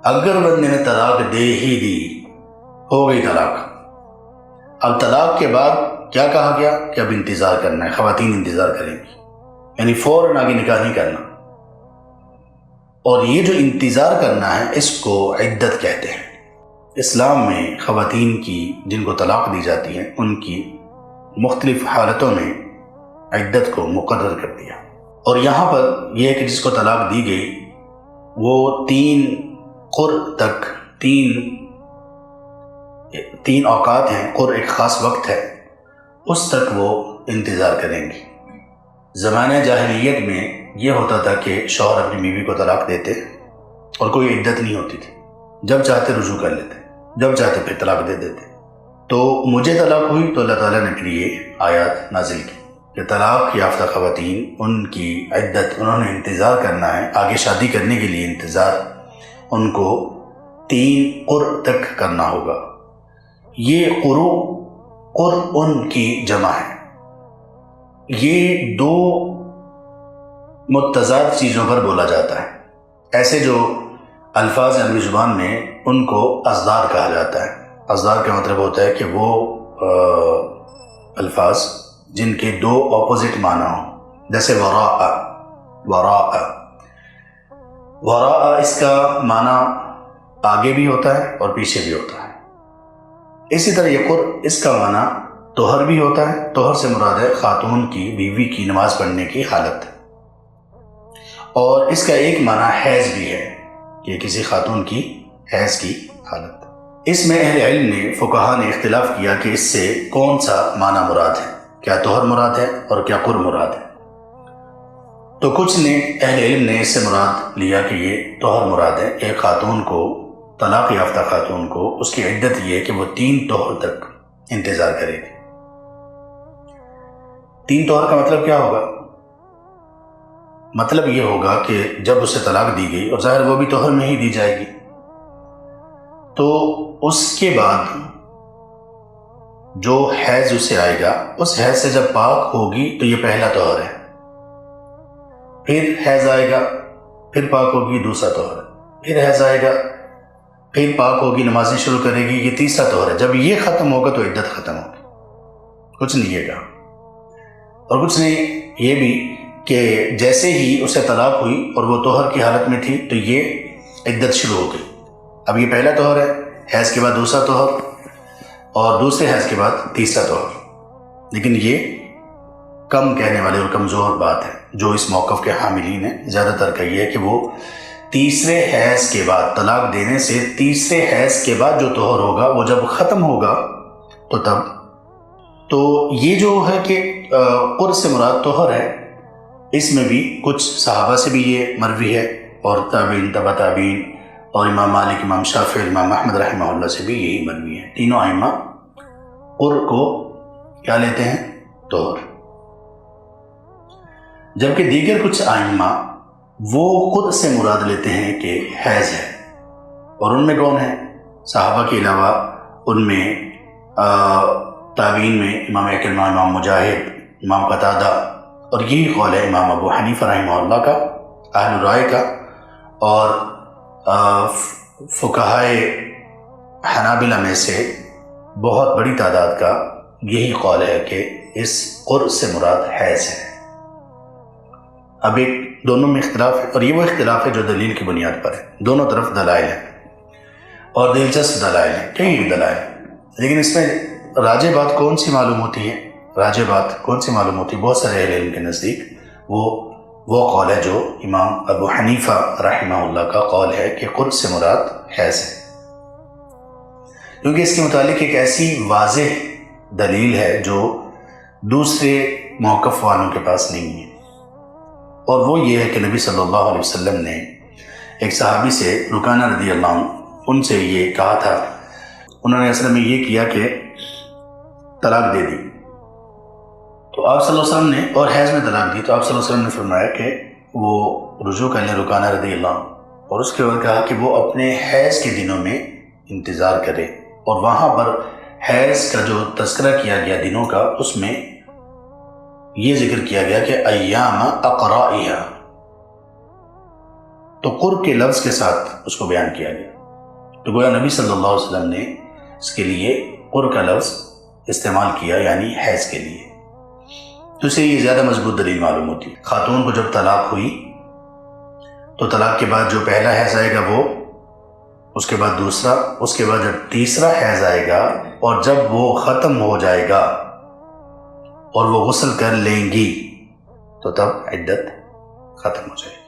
اگر بندے نے طلاق دے ہی دی، ہو گئی طلاق، اب طلاق کے بعد کیا کہا گیا کہ اب انتظار کرنا ہے، خواتین انتظار کریں گی، یعنی فوراً آگے نکاح نہیں کرنا۔ اور یہ جو انتظار کرنا ہے اس کو عدت کہتے ہیں۔ اسلام میں خواتین کی جن کو طلاق دی جاتی ہے ان کی مختلف حالتوں میں عدت کو مقرر کر دیا، اور یہاں پر یہ ہے کہ جس کو طلاق دی گئی وہ 3 قر تک، تین اوقات ہیں، قر ایک خاص وقت ہے، اس تک وہ انتظار کریں گی۔ زمانہ جاہلیت میں یہ ہوتا تھا کہ شوہر اپنی بیوی کو طلاق دیتے اور کوئی عدت نہیں ہوتی تھی، جب چاہتے رجوع کر لیتے، جب چاہتے پھر طلاق دے دیتے۔ تو مجھے طلاق ہوئی تو اللہ تعالیٰ نے پھر یہ آیات نازل کی کہ طلاق یافتہ خواتین، ان کی عدت، انہوں نے انتظار کرنا ہے، آگے شادی کرنے کے لیے انتظار ان کو 3 قر تک کرنا ہوگا۔ یہ قر کی جمع ہے۔ یہ 2 متضاد چیزوں پر بولا جاتا ہے۔ ایسے جو الفاظ ہیں عربی زبان میں ان کو ازدار کہا جاتا ہے۔ ازدار کا مطلب ہوتا ہے کہ وہ الفاظ جن کے 2 اپوزٹ معنی ہوں، جیسے وراء اس کا معنی آگے بھی ہوتا ہے اور پیچھے بھی ہوتا ہے۔ اسی طرح یہ قر اس کا معنی طہر بھی ہوتا ہے۔ طہر سے مراد ہے خاتون کی، بیوی کی نماز پڑھنے کی حالت، اور اس کا ایک معنی حیض بھی ہے کہ کسی خاتون کی حیض کی حالت۔ اس میں اہل علم نے، فقہا نے اختلاف کیا کہ اس سے کون سا معنی مراد ہے، کیا طہر مراد ہے اور کیا قر مراد ہے۔ تو کچھ نے، اہل علم نے اس سے مراد لیا کہ یہ طہر مراد ہے۔ ایک خاتون کو، طلاق یافتہ خاتون کو، اس کی عدت یہ ہے کہ وہ 3 طہر تک انتظار کرے گی۔ 3 طہر کا مطلب کیا ہوگا؟ مطلب یہ ہوگا کہ جب اسے طلاق دی گئی، اور ظاہر وہ بھی طہر میں ہی دی جائے گی، تو اس کے بعد جو حیض اسے آئے گا، اس حیض سے جب پاک ہوگی تو یہ پہلا طہر ہے، پھر حیض آئے گا، پھر پاک ہوگی، دوسرا طہر ہے، پھر حیض آئے گا، پھر پاک ہوگی، نمازیں شروع کرے گی، یہ تیسرا طہر ہے۔ جب یہ ختم ہوگا تو عدت ختم ہوگی۔ کچھ نہیں یہ کہا، اور کچھ نے یہ بھی کہ جیسے ہی اسے طلاق ہوئی اور وہ طہر کی حالت میں تھی تو یہ عدت شروع ہو گئی۔ اب یہ پہلا طہر ہے، حیض کے بعد دوسرا طہر، اور دوسرے حیض کے بعد تیسرا طہر۔ لیکن یہ کم کہنے والے اور کمزور بات ہے۔ جو اس موقف کے حاملین ہیں زیادہ تر کا یہ ہے کہ وہ تیسرے حیض کے بعد، طلاق دینے سے تیسرے حیض کے بعد جو طہر ہوگا وہ جب ختم ہوگا تو تب، تو یہ جو ہے کہ قر سے مراد طہر ہے، اس میں بھی کچھ صحابہ سے بھی یہ مروی ہے، اور تابعین، تبع تابعین، اور امام مالک، امام شافعی، امام احمد رحمہ اللہ سے بھی یہی مروی ہے۔ تینوں ائمہ قر کو کیا لیتے ہیں؟ طہر۔ جبکہ دیگر کچھ ائمہ وہ قر سے مراد لیتے ہیں کہ حیض ہے، اور ان میں کون ہے؟ صحابہ کے علاوہ ان میں تابعین میں امام اکرمہ، امام مجاہد، امام قتادہ، اور یہی قول ہے امام ابو حنیفہ رحمہ اللہ کا، اہل الرائے کا، اور فقہائے حنابلہ میں سے بہت بڑی تعداد کا یہی قول ہے کہ اس قر سے مراد حیض ہے۔ اب ایک دونوں میں اختلاف ہے، اور یہ وہ اختلاف ہے جو دلیل کی بنیاد پر ہے۔ دونوں طرف دلائل ہیں، اور دلچسپ دلائل ہیں، کئی دلائل، لیکن اس میں راجح بات کون سی معلوم ہوتی ہے؟ راجح بات کون سی معلوم ہوتی ہے؟ بہت سارے اہل علم کے نزدیک وہ قول ہے جو امام ابو حنیفہ رحمہ اللہ کا قول ہے کہ قر سے مراد حیض ہے، کیونکہ اس کے متعلق ایک ایسی واضح دلیل ہے جو دوسرے موقف والوں کے پاس نہیں ہے، اور وہ یہ ہے کہ نبی صلی اللہ علیہ وسلم نے ایک صحابی سے، رکانہ رضی اللہ عنہ، ان سے یہ کہا تھا، انہوں نے اصل میں یہ کیا کہ طلاق دے دی، تو آپ صلی اللہ علیہ وسلم نے، اور حیض میں طلاق دی، تو آپ صلی اللہ علیہ وسلم نے فرمایا کہ وہ رجوع کر لیں رکانہ رضی اللہ عنہ، اور اس کے بعد کہا کہ وہ اپنے حیض کے دنوں میں انتظار کرے، اور وہاں پر حیض کا جو تذکرہ کیا گیا دنوں کا، اس میں یہ ذکر کیا گیا کہ ایام اقرائها، تو قر کے لفظ کے ساتھ اس کو بیان کیا گیا. تو گویا نبی صلی اللہ علیہ وسلم نے اس کے لیے قر کا لفظ استعمال کیا، یعنی حیض کے لیے. تو اسے یہ زیادہ مضبوط دلیل معلوم ہوتی. خاتون کو جب طلاق ہوئی تو طلاق کے بعد جو پہلا حیض آئے گا وہ، اس کے بعد دوسرا، اس کے بعد جب تیسرا حیض آئے گا اور جب وہ ختم ہو جائے گا اور وہ غسل کر لیں گی تو تب عدت ختم ہو جائے گی.